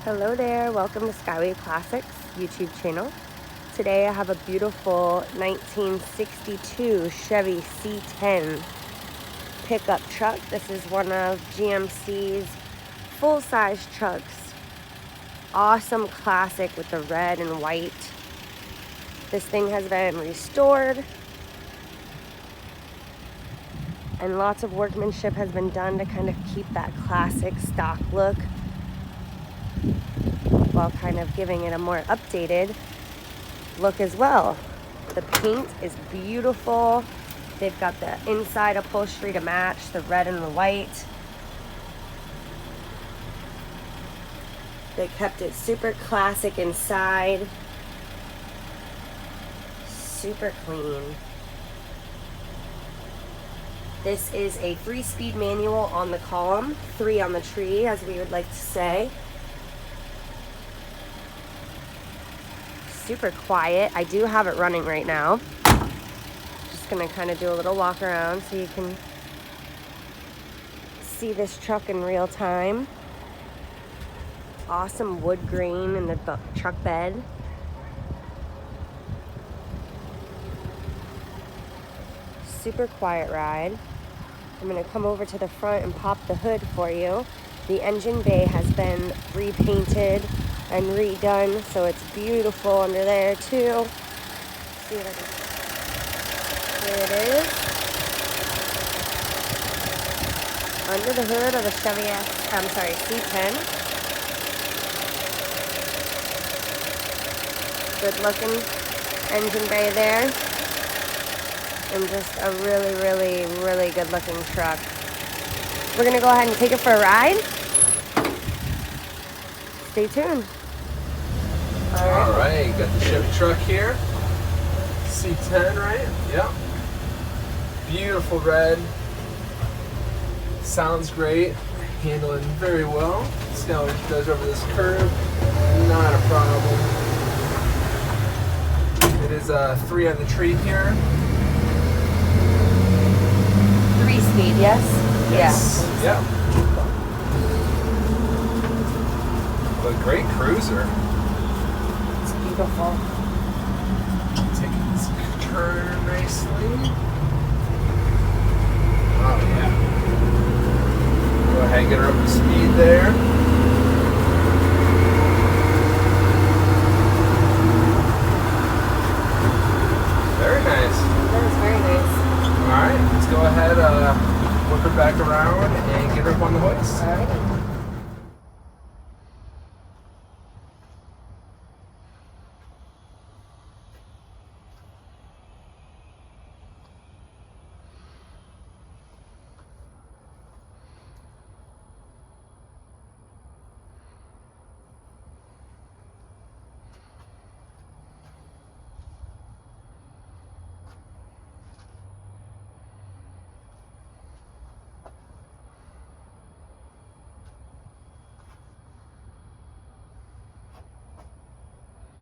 Hello there, welcome to Skyway Classics YouTube channel. Today I have a beautiful 1962 Chevy C10 pickup truck. This is one of GMC's full-size trucks. Awesome classic with the red and white. This thing has been restored and lots of workmanship has been done to kind of keep that classic stock look, while kind of giving it a more updated look as well. The paint is beautiful. They've got the inside upholstery to match the red and the white. They kept it super classic inside. Super clean. This is a 3-speed manual on the column, 3 on the tree, as we would like to say. Super quiet. I do have it running right now. Just gonna kind of do a little walk around so you can see this truck in real time. Awesome wood grain in the truck bed. Super quiet ride. I'm gonna come over to the front and pop the hood for you. The engine bay has been repainted and redone, so it's beautiful under there too. See what I can. There it is. Under the hood of a Chevy C10. Good looking engine bay there. And just a really good looking truck. We're gonna go ahead and take it for a ride. Stay tuned. All right, got the Chevy truck here. C10, right? Yep. Beautiful red. Sounds great. Handling very well. See how it goes over this curve. Not a problem. It is a 3 on the tree here. 3-speed, yes? Yes. Yeah. But great cruiser. It's beautiful. Taking this turn nicely. Oh yeah. Go ahead and get her up to speed there.